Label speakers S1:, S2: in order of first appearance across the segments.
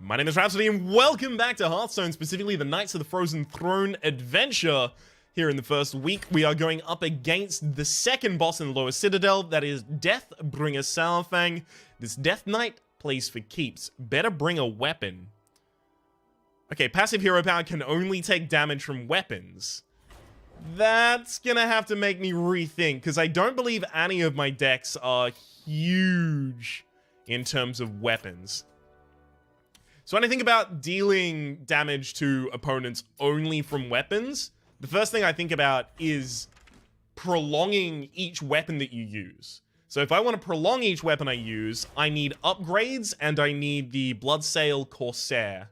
S1: My name is Rhapsody and welcome back to Hearthstone, specifically the Knights of the Frozen Throne adventure. Here in the first week, we are going up against the second boss in the lower Citadel, that is Deathbringer Saurfang. This Death Knight plays for keeps. Better bring a weapon. Okay, passive hero power can only take damage from weapons. That's gonna have to make me rethink, because I don't believe any of my decks are huge in terms of weapons. So when I think about dealing damage to opponents only from weapons, the first thing I think about is prolonging each weapon that you use. So if I want to prolong each weapon I use, I need upgrades and I need the Bloodsail Corsair.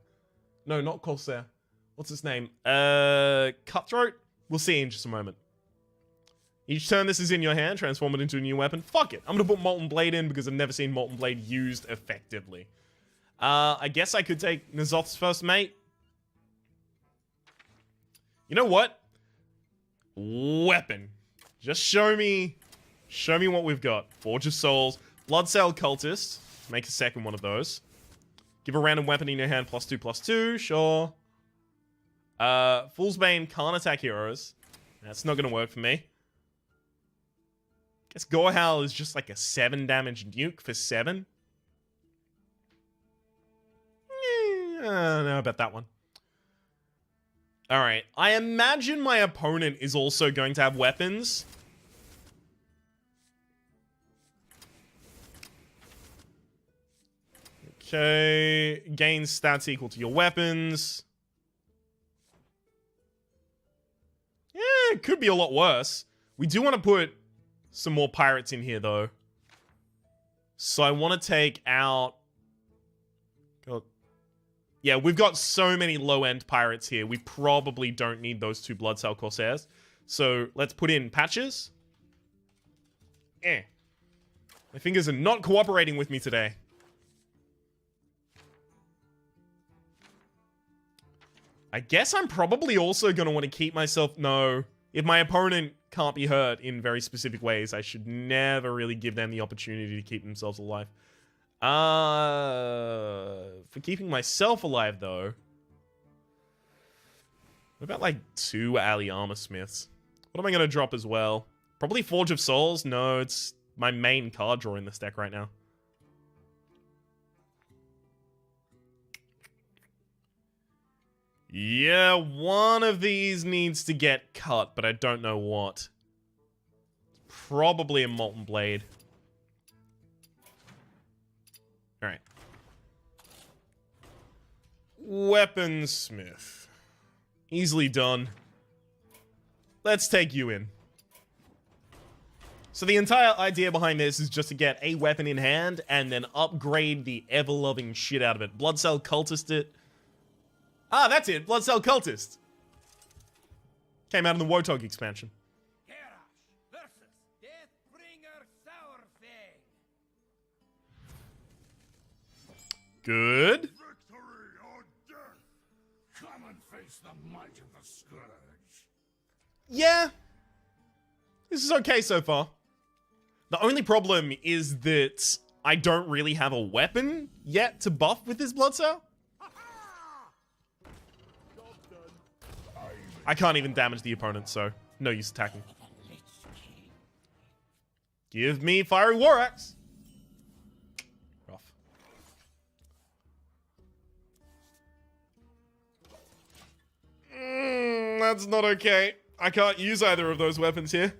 S1: No, not Corsair. What's his name? Cutthroat? We'll see in just a moment. Each turn this is in your hand, transform it into a new weapon. Fuck it. I'm going to put Molten Blade in because I've never seen Molten Blade used effectively. I guess I could take N'Zoth's first mate. You know what? Weapon. Just show me what we've got. Forge of Souls, Bloodsail Cultist. Make a second one of those. Give a random weapon in your hand, +2/+2, sure. Fool's Bane can't attack heroes. That's not gonna work for me. Guess Gorehowl is just like a 7 damage nuke for 7. I don't know about that one. Alright, I imagine my opponent is also going to have weapons. Okay, gain stats equal to your weapons. Yeah, it could be a lot worse. We do want to put some more pirates in here, though. So I want to take out... God. Yeah, we've got so many low-end pirates here. We probably don't need those 2 Bloodsail Corsairs. So let's put in Patches. My fingers are not cooperating with me today. I guess I'm probably also going to want to keep myself... No. If my opponent can't be hurt in very specific ways, I should never really give them the opportunity to keep themselves alive. For keeping myself alive, though... What about, like, 2 Alley Armor Smiths? What am I going to drop as well? Probably Forge of Souls? No, it's my main card draw in this deck right now. Yeah, one of these needs to get cut, but I don't know what. Probably a Molten Blade. Alright. Weaponsmith. Easily done. Let's take you in. So the entire idea behind this is just to get a weapon in hand and then upgrade the ever-loving shit out of it. Bloodsail Cultist it. Ah, that's it. Bloodsail Cultist. Came out in the Wotog expansion.
S2: Versus Deathbringer Saurfang.
S1: Good.
S3: Victory or death! Come and face the might of the Scourge.
S1: Yeah. This is okay so far. The only problem is that I don't really have a weapon yet to buff with this Bloodsail. I can't even damage the opponent, so no use attacking. Give me Fiery War Axe. Rough. That's not okay. I can't use either of those weapons here.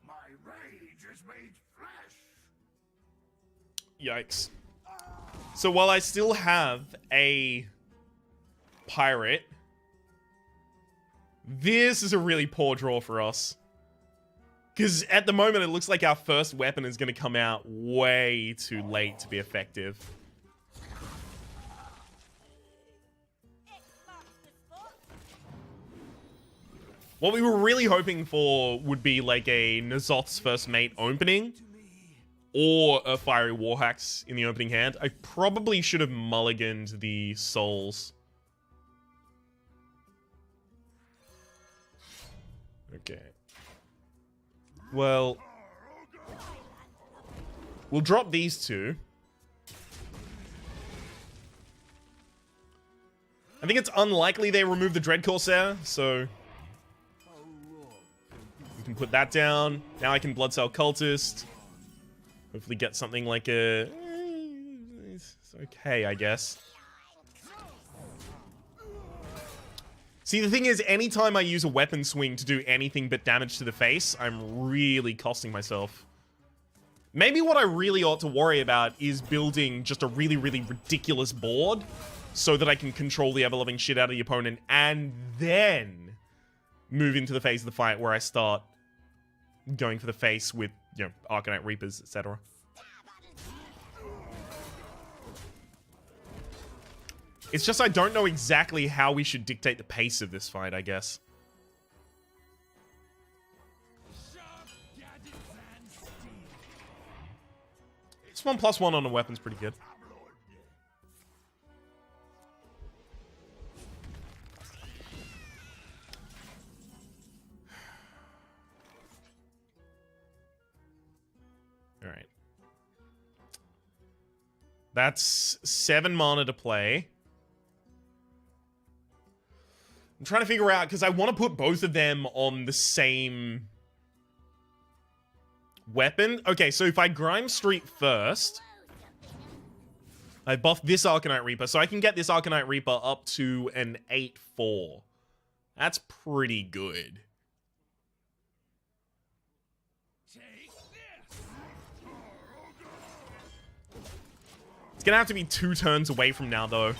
S3: My rage is made flesh.
S1: Yikes. So while I still have a pirate, this is a really poor draw for us. Because at the moment, it looks like our first weapon is going to come out way too late to be effective. What we were really hoping for would be like a N'Zoth's first mate opening, or a Fiery Warhacks in the opening hand. I probably should have mulliganed the souls. Okay. Well, we'll drop these 2. I think it's unlikely they remove the Dread Corsair, so we can put that down. Now I can Blood Cell Cultist. Hopefully get something like a... It's okay, I guess. See, the thing is, anytime I use a weapon swing to do anything but damage to the face, I'm really costing myself. Maybe what I really ought to worry about is building just a really, really ridiculous board so that I can control the ever-loving shit out of the opponent and then move into the phase of the fight where I start going for the face with, you know, Arcanite Reapers, etc. It's just I don't know exactly how we should dictate the pace of this fight, I guess. This 1+1 on a weapon's pretty good. Alright. That's 7 mana to play. I'm trying to figure out, because I want to put both of them on the same weapon. Okay, so if I Grime Street first, I buff this Arcanite Reaper, so I can get this Arcanite Reaper up to an 8/4. That's pretty good. It's gonna have to be 2 turns away from now, though.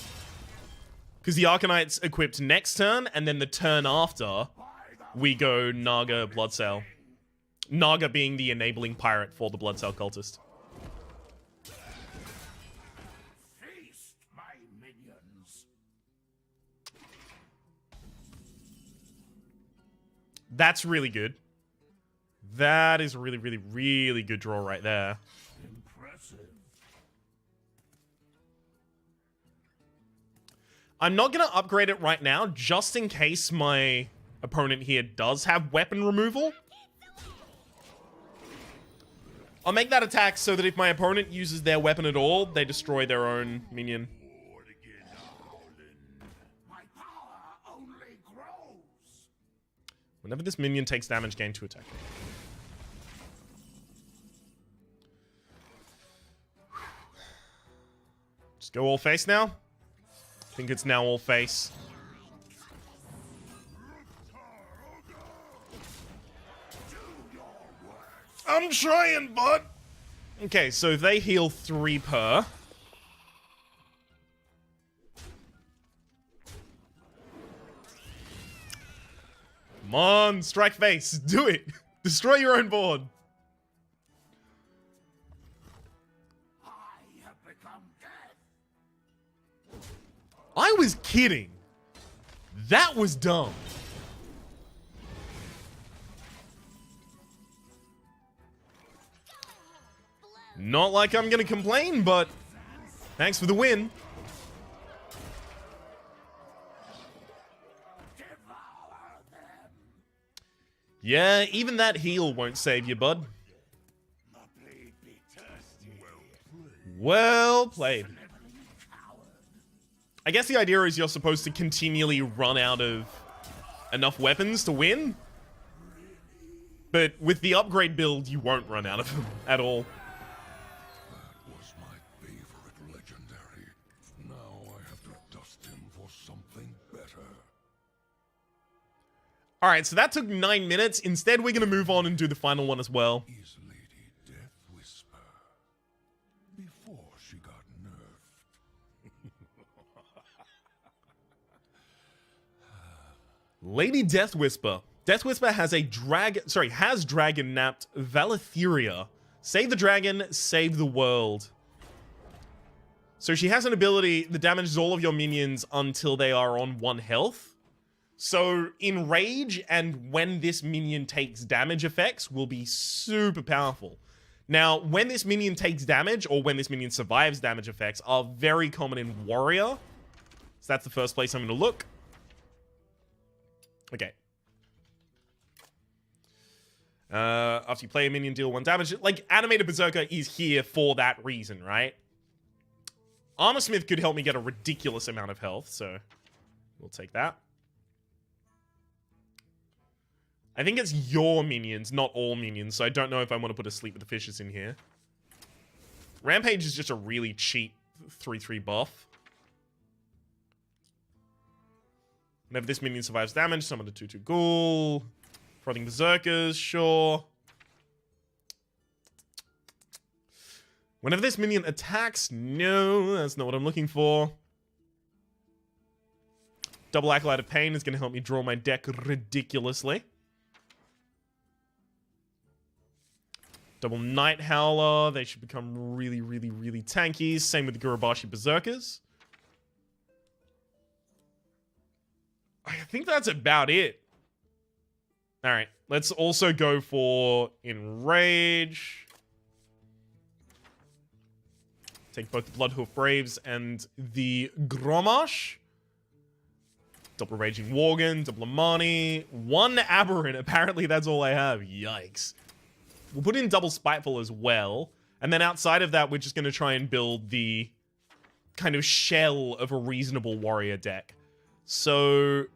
S1: Because the Arcanite's equipped next turn, and then the turn after, we go Naga Bloodsail. Naga being the enabling pirate for the Bloodsail Cultist.
S3: Feast, my minions.
S1: That's really good. That is a really, really, really good draw right there.
S3: Impressive.
S1: I'm not going to upgrade it right now, just in case my opponent here does have weapon removal. I'll make that attack so that if my opponent uses their weapon at all, they destroy their own minion.
S3: My power only grows.
S1: Whenever this minion takes damage, gain 2 attack. Just go all face now. I think it's now all face. I'm trying, bud. Okay, so they heal 3 per. Come on, strike face. Do it. Destroy your own board.
S3: I have become death.
S1: I was kidding. That was dumb. Not like I'm gonna complain, but thanks for the win. Yeah, even that heal won't save you, bud. Well played. I guess the idea is you're supposed to continually run out of enough weapons to win. But with the upgrade build, you won't run out of them at all.
S3: That was my favorite legendary. Now I have to dust him for something better.
S1: Alright, so that took 9 minutes. Instead, we're going to move on and do the final one as well.
S3: Is Lady Deathwhisper. Before she got nerfed.
S1: Lady Deathwhisper. Deathwhisper has has dragon napped Valetheria. Save the dragon, save the world. So she has an ability that damages all of your minions until they are on 1 health. So in Rage and when this minion takes damage effects will be super powerful. Now, when this minion takes damage or when this minion survives damage effects are very common in Warrior. So that's the first place I'm going to look. Okay. After you play a minion, deal 1 damage. Like, Animated Berserker is here for that reason, right? Armorsmith could help me get a ridiculous amount of health, so We'll take that. I think it's your minions, not all minions, so I don't know if I want to put a Sleep with the Fishes in here. Rampage is just a really cheap 3/3 buff. Whenever this minion survives damage, summon a 2/2 Ghoul. Prodding Berserkers, sure. Whenever this minion attacks, no, that's not what I'm looking for. Double Acolyte of Pain is going to help me draw my deck ridiculously. Double Night Howler, they should become really, really, really tanky. Same with the Gurubashi Berserkers. I think that's about it. Alright, let's also go for Enrage. Take both the Bloodhoof Braves and the Gromash. Double Raging Worgen, double Amani. One Aberrant, apparently that's all I have. Yikes. We'll put in double Spiteful as well. And then outside of that, we're just going to try and build the kind of shell of a reasonable warrior deck. So,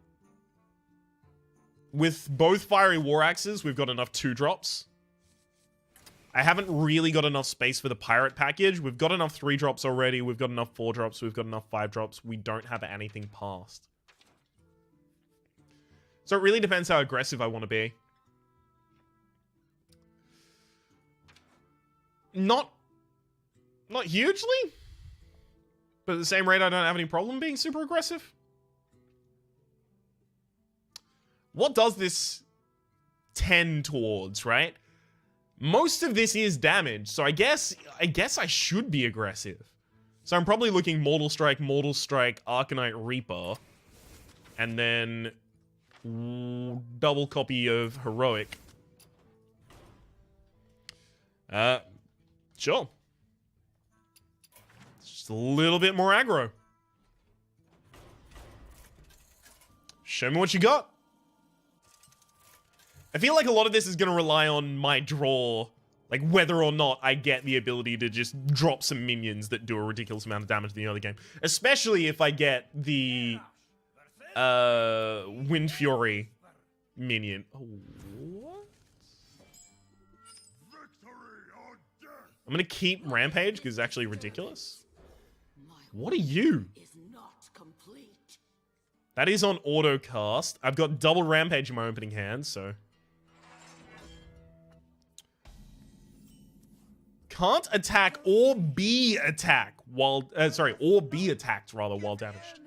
S1: with both Fiery War Axes, we've got enough 2-drops. I haven't really got enough space for the Pirate package. We've got enough 3-drops already. We've got enough 4-drops. We've got enough 5-drops. We don't have anything past. So it really depends how aggressive I want to be. Not hugely, but at the same rate, I don't have any problem being super aggressive. What does this tend towards, right? Most of this is damage, so I guess I should be aggressive. So I'm probably looking Mortal Strike, Arcanite Reaper, and then double copy of Heroic. Sure. It's just a little bit more aggro. Show me what you got. I feel like a lot of this is going to rely on my draw. Like, whether or not I get the ability to just drop some minions that do a ridiculous amount of damage in the early game. Especially if I get the Wind Fury minion. Oh, what? I'm going to keep Rampage because it's actually ridiculous. What are you? That is on auto cast. I've got double Rampage in my opening hand, so... Can't attack or be attacked while... or be attacked, rather, while damaged.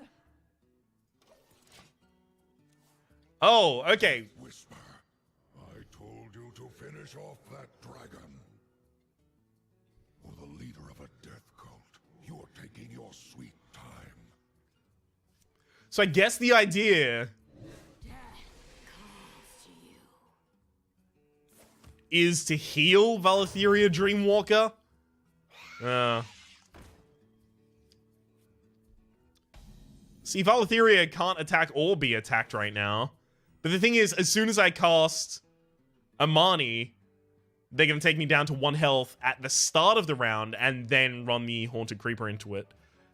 S1: Oh, okay.
S3: Whisper, I told you to finish off that dragon. For the leader of a death cult, you're taking your sweet time.
S1: So I guess the idea is to heal Valetheria Dreamwalker. See, Valetheria can't attack or be attacked right now. But the thing is, as soon as I cast Amani, they're going to take me down to 1 health at the start of the round and then run the Haunted Creeper into it.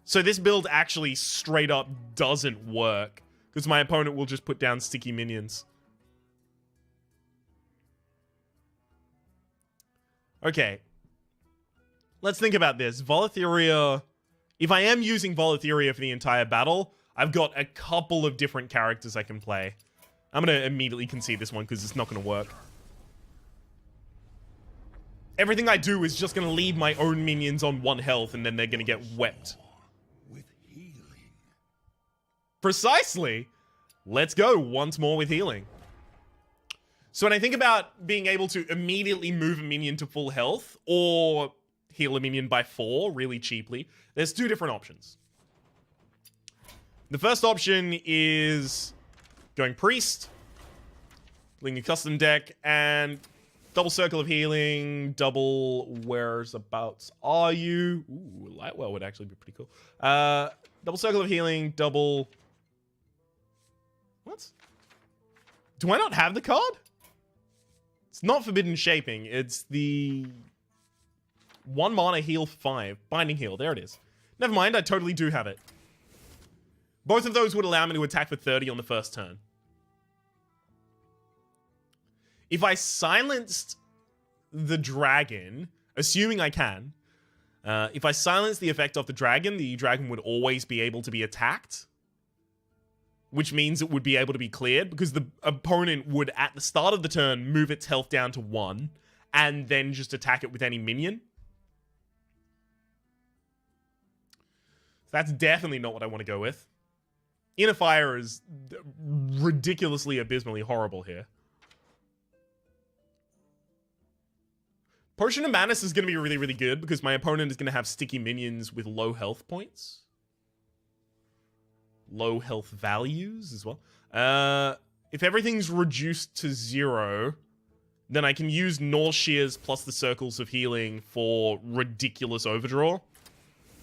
S1: So this build actually straight up doesn't work because my opponent will just put down sticky minions. Okay. Let's think about this. Valetheria... If I am using Valetheria for the entire battle, I've got a couple of different characters I can play. I'm going to immediately concede this one because it's not going to work. Everything I do is just going to leave my own minions on 1 health and then they're going to get wept.
S3: With healing.
S1: Precisely. Let's go once more with healing. So when I think about being able to immediately move a minion to full health or heal a minion by 4 really cheaply, there's 2 different options. The first option is going Priest, building a custom deck, and double Circle of Healing, double Whereabouts Are You? Ooh, Lightwell would actually be pretty cool. Double Circle of Healing, double... What? Do I not have the card? It's not Forbidden Shaping. It's the 1 mana heal 5. Binding Heal. There it is. Never mind, I totally do have it. Both of those would allow me to attack for 30 on the first turn. If I silenced the dragon, assuming I can, if I silence the effect of the dragon would always be able to be attacked, which means it would be able to be cleared because the opponent would, at the start of the turn, move its health down to 1 and then just attack it with any minion. That's definitely not what I want to go with. Inner Fire is ridiculously, abysmally horrible here. Potion of Madness is going to be really, really good because my opponent is going to have sticky minions with low health points. Low health values as well. If everything's reduced to 0, then I can use North Shears plus the Circles of Healing for ridiculous overdraw.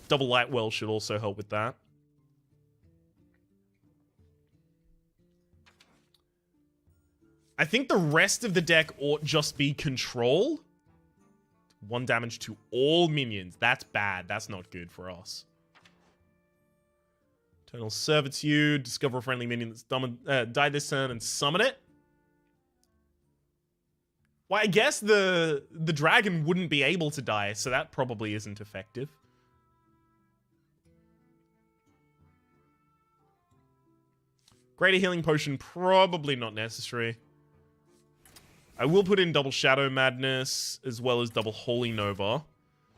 S1: Double Lightwell should also help with that. I think the rest of the deck ought just be Control. 1 damage to all minions. That's bad. That's not good for us. Eternal Servitude. Discover a friendly minion that's died this turn and summon it. Well, I guess the dragon wouldn't be able to die, so that probably isn't effective. Greater Healing Potion, probably not necessary. I will put in double Shadow Madness as well as double Holy Nova.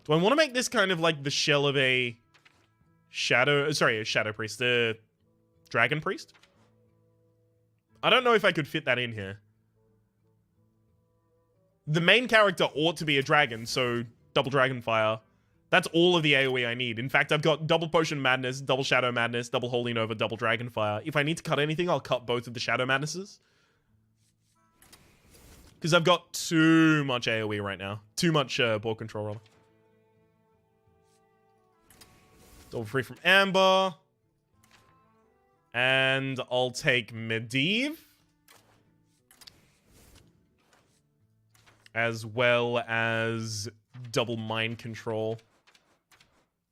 S1: Do I want to make this kind of like the shell of a Shadow Priest, a Dragon Priest? I don't know if I could fit that in here. The main character ought to be a dragon, so double Dragonfire. That's all of the AoE I need. In fact, I've got double Potion Madness, double Shadow Madness, double Holy Nova, double Dragonfire. If I need to cut anything, I'll cut both of the Shadow Madnesses. Because I've got too much AoE right now. Too much ball control, rather. Double Free from Amber. And I'll take Medivh. As well as double Mind Control.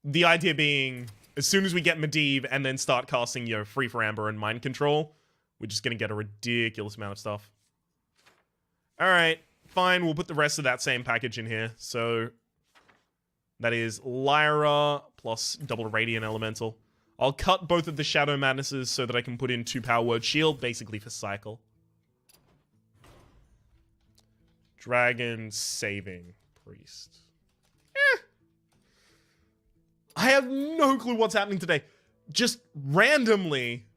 S1: The idea being, as soon as we get Medivh and then start casting, Free for Amber and Mind Control, we're just going to get a ridiculous amount of stuff. Alright, fine, we'll put the rest of that same package in here. So, that is Lyra plus double Radiant Elemental. I'll cut both of the Shadow Madnesses so that I can put in 2 Power Word Shield, basically for cycle. Dragon Saving Priest. I have no clue what's happening today. Just randomly,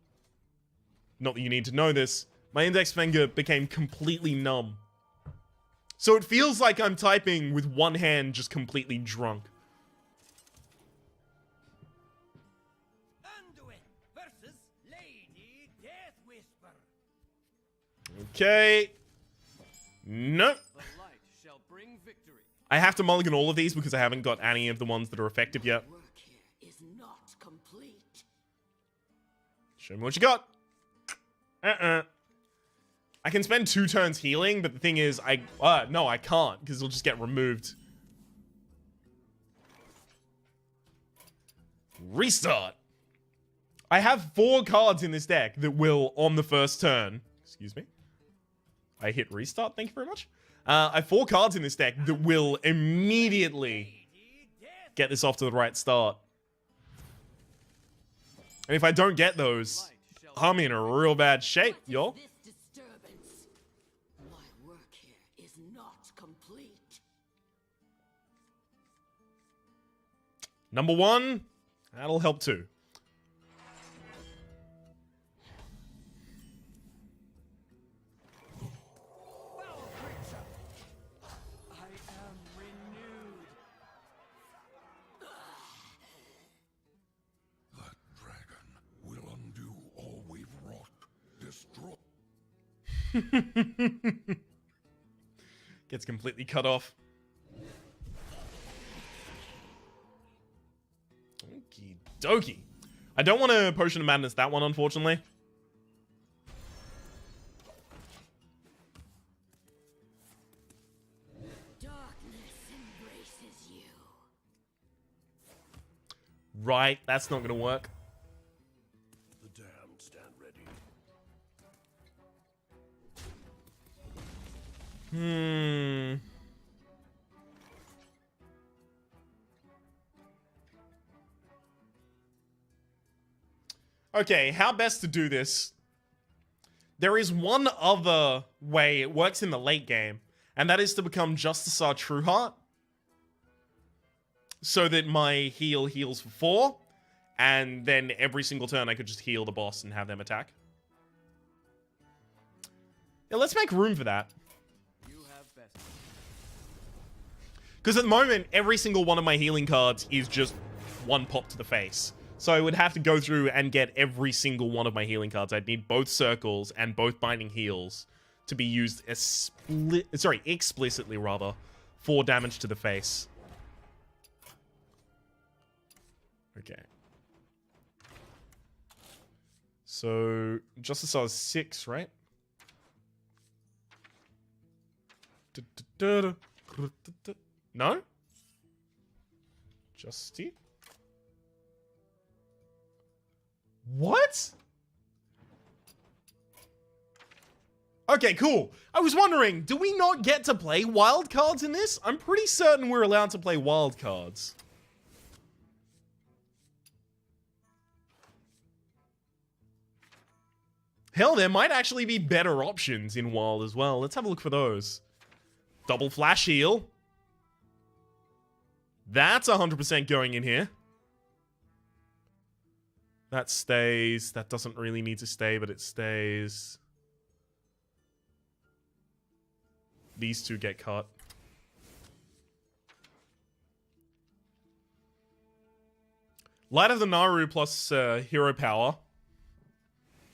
S1: not that you need to know this, my index finger became completely numb. So it feels like I'm typing with one hand just completely drunk.
S2: Anduin versus Lady Deathwhisper.
S1: Okay. Nope.
S4: The light shall bring victory.
S1: I have to mulligan all of these because I haven't got any of the ones that are effective yet.
S5: Work here is not complete.
S1: Show me what you got. I can spend 2 turns healing, but the thing is, no, I can't, because it'll just get removed. Restart. I have 4 cards in this deck that will, on the first turn, excuse me, I hit restart, thank you very much. I have 4 cards in this deck that will immediately get this off to the right start. And if I don't get those, I'm in a real bad shape, y'all.
S5: This disturbance. My work here is not complete.
S1: Number 1, that'll help too.
S2: Foul creature. I am renewed.
S3: That dragon will undo all we've wrought. Destroy.
S1: Gets completely cut off. Okie dokie. I don't want to Potion of Madness that one, unfortunately.
S5: Darkness embraces you.
S1: Right, that's not going to work.
S3: The
S1: Okay, how best to do this? There is one other way it works in the late game, and that is to become Justicar Trueheart. So that my heal heals for 4, and then every single turn I could just heal the boss and have them attack. Yeah, let's make room for that.
S4: You have best.
S1: Because at the moment, every single one of my healing cards is just one pop to the face. So I would have to go through and get every single one of my healing cards. I'd need both circles and both binding heals to be used explicitly rather, for damage to the face. Okay. So Justicar is 6, right? No? Justy? What? Okay, cool. I was wondering, do we not get to play wild cards in this? I'm pretty certain we're allowed to play wild cards. Hell, there might actually be better options in wild as well. Let's have a look for those. Double flash heal. That's 100% going in here. That stays. That doesn't really need to stay, but it stays. These two get cut. Light of the Naru plus hero power.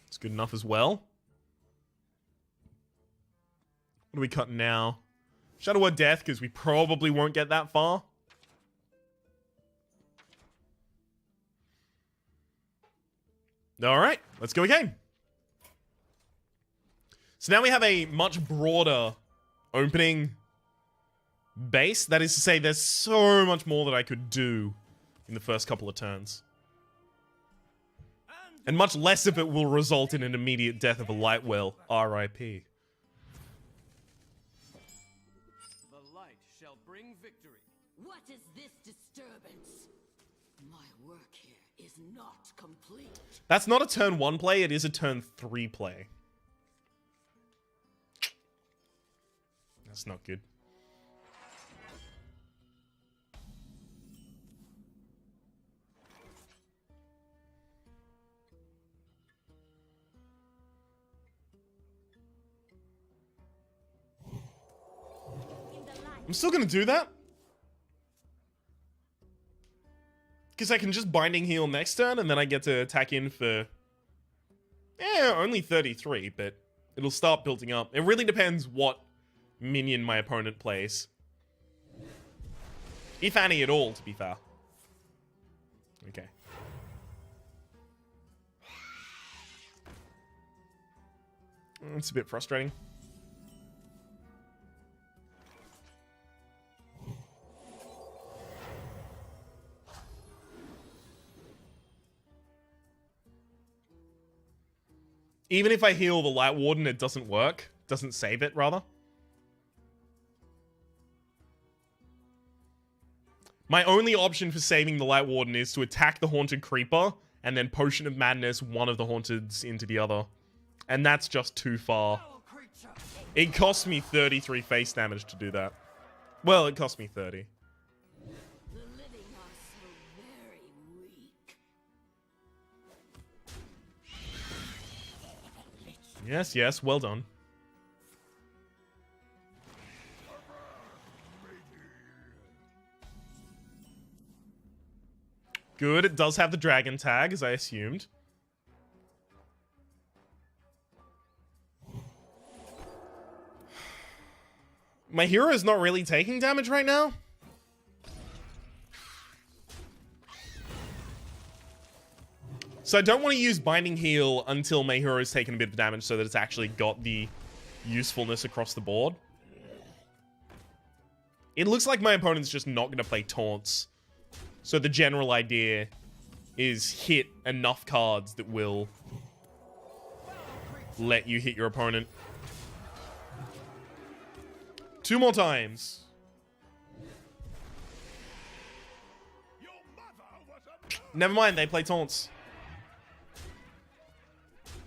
S1: It's good enough as well. What are we cutting now? Shadow Word Death, because we probably won't get that far. Alright, let's go again. So now we have a much broader opening base. That is to say, there's so much more that I could do in the first couple of turns. And much less of it will result in an immediate death of a light well. R.I.P.
S4: The light shall bring victory.
S5: What is this disturbance? My work here is not complete.
S1: That's not a turn 1 play, it is a turn 3 play. That's not good. I'm still gonna do that. Because I can just binding heal next turn, and then I get to attack in for... only 33, but it'll start building up. It really depends what minion my opponent plays. If any at all, to be fair. Okay. It's a bit frustrating. Even if I heal the Light Warden, it doesn't work. Doesn't save it, rather. My only option for saving the Light Warden is to attack the Haunted Creeper and then Potion of Madness one of the Haunteds into the other. And that's just too far. It cost me 33 face damage to do that. Well, it cost me 30.
S5: The living are so very weak.
S1: Yes, yes, well done. Good, it does have the dragon tag, as I assumed. My hero is not really taking damage right now. So I don't want to use Binding Heal until my hero has taken a bit of damage so that it's actually got the usefulness across the board. It looks like my opponent's just not going to play Taunts. So the general idea is hit enough cards that will let you hit your opponent. 2 more times. Never mind, they play taunts.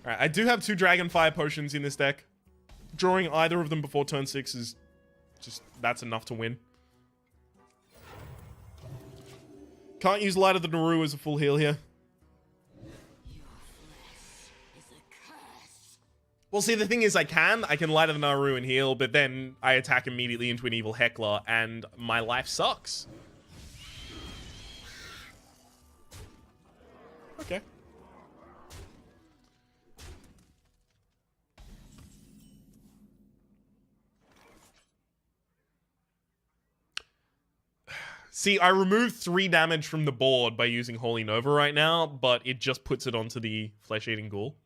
S1: Alright, I do have 2 Dragon Fire potions in this deck. Drawing either of them before turn 6 is just, that's enough to win. Can't use Light of the Naru as a full heal here. Well, see, the thing is, I can Light of the Naru and heal, but then I attack immediately into an evil Heckler, and my life sucks. Okay. See, I removed 3 damage from the board by using Holy Nova right now, but it just puts it onto the Flesh-Eating Ghoul.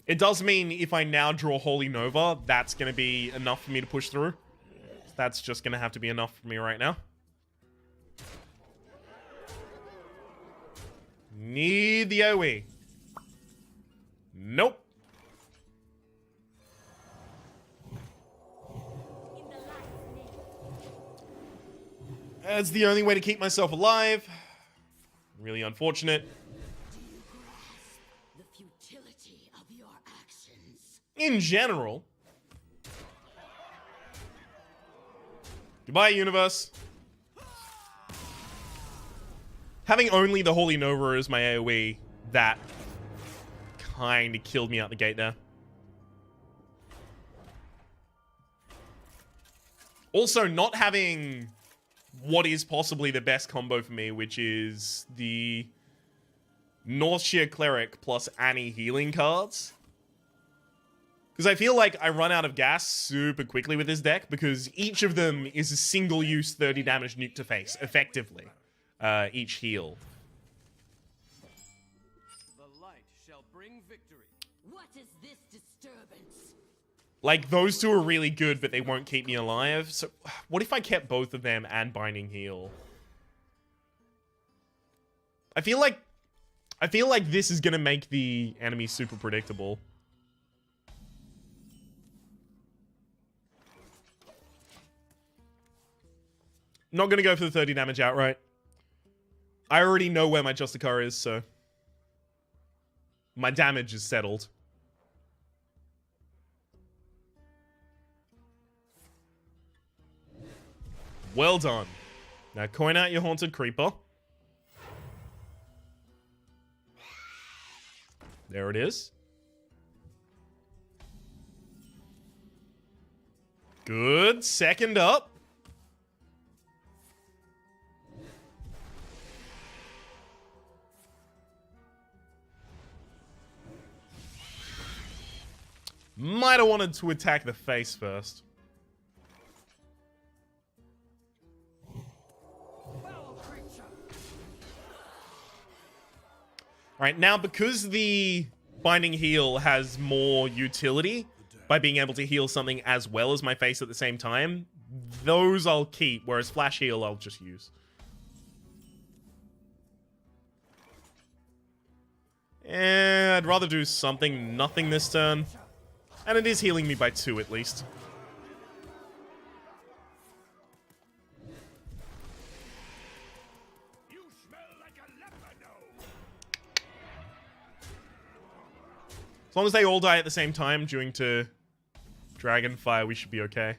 S1: It does mean if I now draw Holy Nova, that's going to be enough for me to push through. That's just going to have to be enough for me right now. Need the AoE. Nope. That's the only way to keep myself alive. Really unfortunate.
S5: The futility of your actions.
S1: In general. Goodbye, universe. Having only the Holy Nova as my AoE, that kind of killed me out the gate there. Also, not having what is possibly the best combo for me, which is the Northshire Cleric plus Annie healing cards. Because I feel like I run out of gas super quickly with this deck, because each of them is a single-use 30 damage nuke to face, effectively. Each heal.
S4: The light shall bring victory.
S5: What is this disturbance?
S1: Like, those 2 are really good, but they won't keep me alive. So, what if I kept both of them and Binding Heal? I feel like this is gonna make the enemy super predictable. Not gonna go for the 30 damage outright. I already know where my Justicar is, so my damage is settled. Well done. Now coin out your Haunted Creeper. There it is. Good. Second up. Might have wanted to attack the face first. Alright, now because the Binding Heal has more utility by being able to heal something as well as my face at the same time, those I'll keep, whereas Flash Heal I'll just use. And I'd rather do something, nothing this turn. And it is healing me by 2 at least.
S3: You smell like a leopard.
S1: As long as they all die at the same time due to Dragonfire, we should be okay.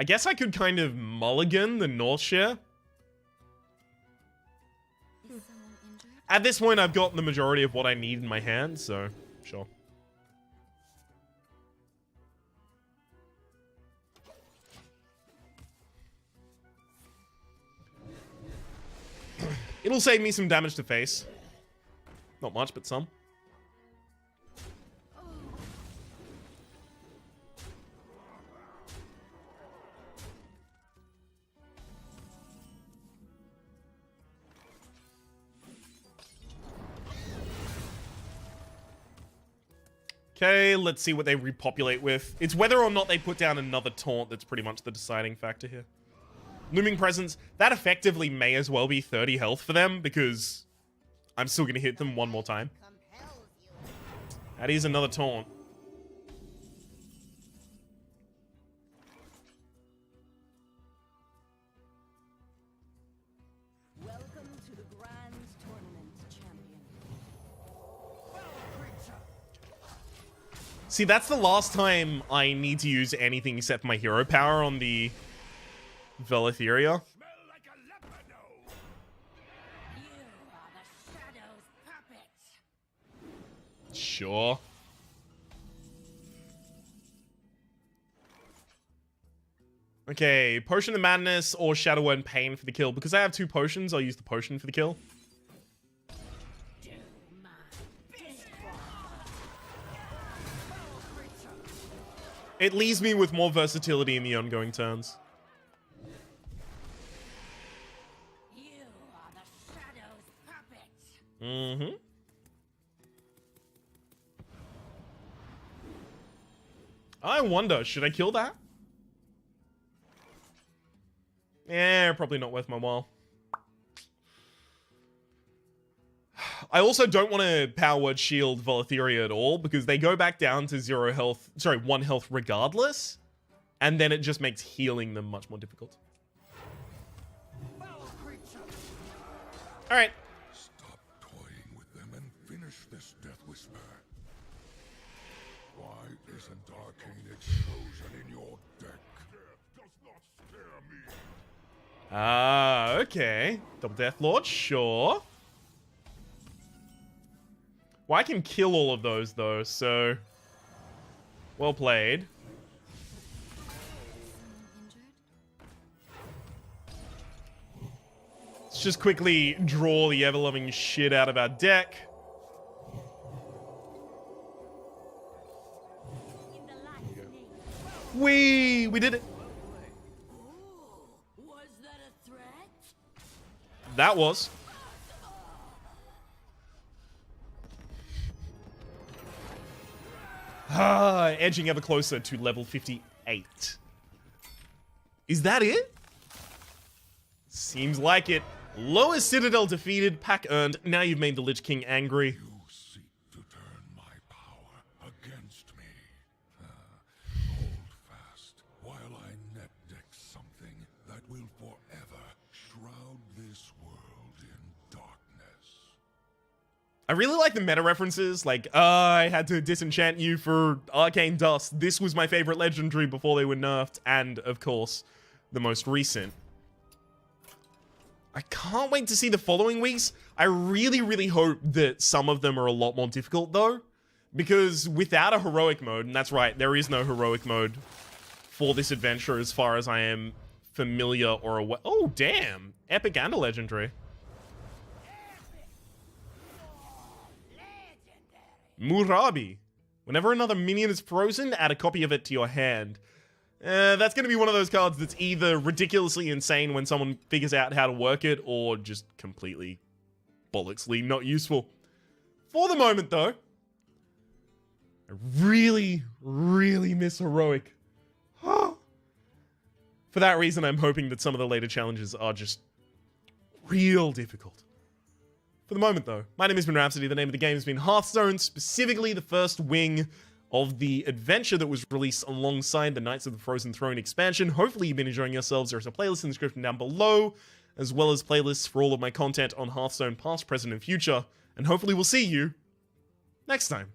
S1: I guess I could kind of mulligan the Northshire. At this point, I've got the majority of what I need in my hand, so sure. It'll save me some damage to face. Not much, but some. Okay, let's see what they repopulate with. It's whether or not they put down another taunt that's pretty much the deciding factor here. Looming Presence, that effectively may as well be 30 health for them because I'm still going to hit them one more time. That is another taunt.
S5: Welcome to the Grand Tournament, champion.
S1: See, that's the last time I need to use anything except my hero power on the Velatheria.
S2: Smell like a leopard.
S5: You are the Shadow's puppet.
S1: Sure. Okay, Potion of Madness or Shadow Word Pain for the kill. Because I have 2 potions, I'll use the potion for the kill.
S5: Do my best.
S1: It leaves me with more versatility in the ongoing turns.
S5: You are the Shadow's puppet.
S1: Mm-hmm. I wonder, should I kill that? Yeah, probably not worth my while. I also don't want to Power Word Shield Velatheria at all, because they go back down to 0 health, sorry, 1 health regardless, and then it just makes healing them much more difficult. Alright.
S3: Stop toying with them and finish this Deathwhisper. Why isn't Arcane Explosion in your deck? Death does not scare me.
S1: Ah, okay. Double Death Lord, sure. Well, I can kill all of those, though, so... Well played. Let's just quickly draw the ever-loving shit out of our deck. We did it.
S5: Ooh, was that a threat?
S1: That was. Ah, edging ever closer to level 58. Is that it? Seems like it. Lower Citadel defeated, pack earned. Now you've made the Lich King angry.
S3: You seek to turn my power against me. Hold fast while I net deck something that will forever shroud this world in darkness.
S1: I really like the meta references, like, I had to disenchant you for Arcane Dust. This was my favorite legendary before they were nerfed, and, of course, the most recent. I can't wait to see the following weeks. I really, really hope that some of them are a lot more difficult, though. Because without a heroic mode, and that's right, there is no heroic mode for this adventure as far as I am familiar or aware. Oh, damn. Epic and a legendary. Murabi. Whenever another minion is frozen, add a copy of it to your hand. That's going to be one of those cards that's either ridiculously insane when someone figures out how to work it, or just completely bollocksly not useful. For the moment, though, I really, really miss Heroic. For that reason, I'm hoping that some of the later challenges are just real difficult. For the moment, though, my name has been Rhapsody. The name of the game has been Hearthstone, specifically the first wing of the adventure that was released alongside the Knights of the Frozen Throne expansion. Hopefully you've been enjoying yourselves. There's a playlist in the description down below, as well as playlists for all of my content on Hearthstone past, present, and future. And hopefully we'll see you next time.